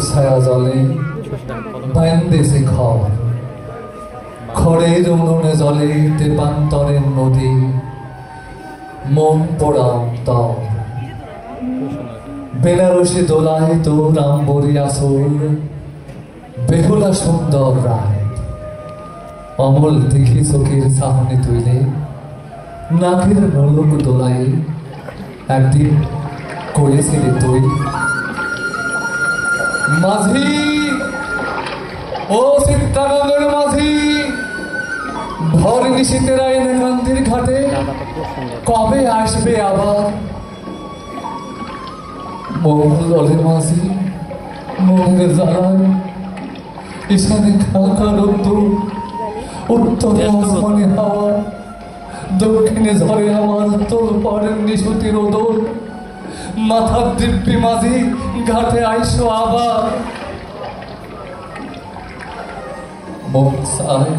ছায়া জলে বাইন্দেছে খড়, খড়ের উনুনে জলে তেপান্তরের নদী, মন পোড়া অন্তর। বেনারসি দোলায় তোর আম্বরি আসল, বেহুলা সুন্দর রায়। অমল দেখি চোখের সামনে তুইলে, নাকের নলক দোলাই একদিন করেছিলি তুই। মাঝি, ও চিত্তানন্দের মাঝি, ভর নিশীতের আইনে কান্দির ঘাটে কবে আসবে আবার? মঙ্গলে মাঝি, মনের জ্বালায় ঈশানে খাঁকা রোদ্দুর, উত্তরে আসমানে হাওয়া, দক্ষিণে ঝরে আমার তোর পরের নিশুতির ওদর। মাথার দিব্যি মাঝি, ঘাটে আইসো আবার। মুখ চায়,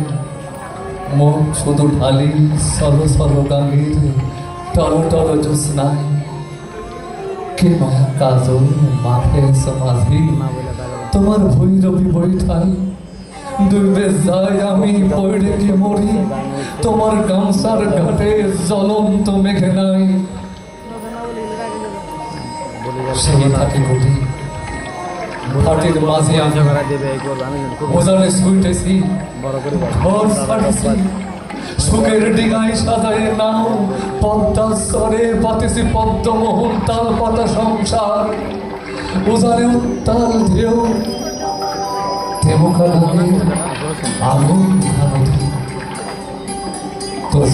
মুখ শুধু ঢালি সলো সলো গাঙ্গির টলো টলো জ্যোৎস্নায়। কে মায়া কাজল মাঠে এসো মাঝি, তোমার ভৈরবী বৈঠাই। ডুবে যাই আমি, পড়ে কি মরি, তোমার গামছার ঘাটে জ্বলন্ত মেঘে নাই। সেই থাকে গতি ঘাটের মাঝে আমি ওজানে ছুটেছি, ঘর ছাড়েছি, সুখের ডিঙায় সাজায় নাও, পদ্মা স্তরে পাতেছি পদ্মমোহন তাল পাতা সংসার। ওজানে উত্তাল ঢেউ, তেমুখা নদী, আগুন নদী। তোর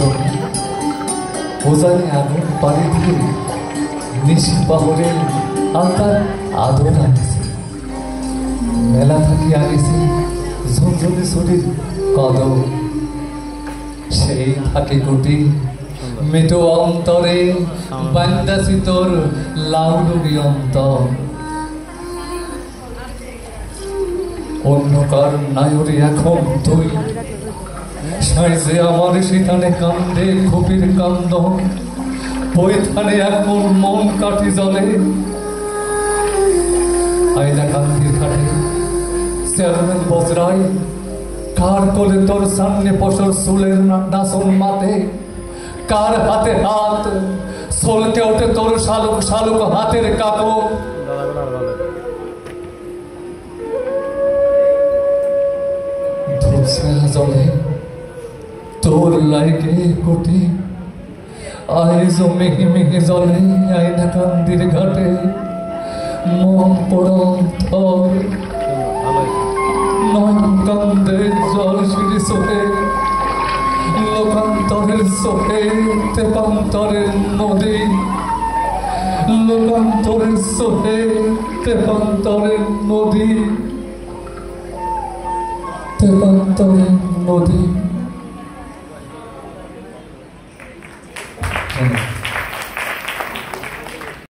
ওজানে আগুন পানি দিয়ে নিশি পাহরে আকার আদর আনিছি। মেলা থাকি আনিছি ঝুনঝুনি ছুটির কদম। সেই থাকে কুটি মেটো অন্তরে, বান্দাছি তোর লাউডুবি অন্তর। অন্য কার নায়রে এখন তুই, সাইজে আমার সেখানে কান্দে খুপির কান্দন। বইখানে এখন মন কাঠি জলে, আয়না কান্দির ঘাটে চেয়ারম্যান বজরায়। কার কোলে তোর সামনে পশর চুলের নাচন মাতে, কার হাতে হাত চলকে ওঠে তোর শালুক শালুক হাতের কাকো। জলে তোর লাইগে কোটি, আইজ মিহি মিহি জলে আয়না কান্দির ঘাটে। মন পড়ন্তর নয়ন কান্দে জল সিঁড়ি চোখে, লোকান্তরের চোখে তেপান্তরের নদী। লোকান্তরের চোখে তেপান্তরের নদী, তেপান্তরের নদী।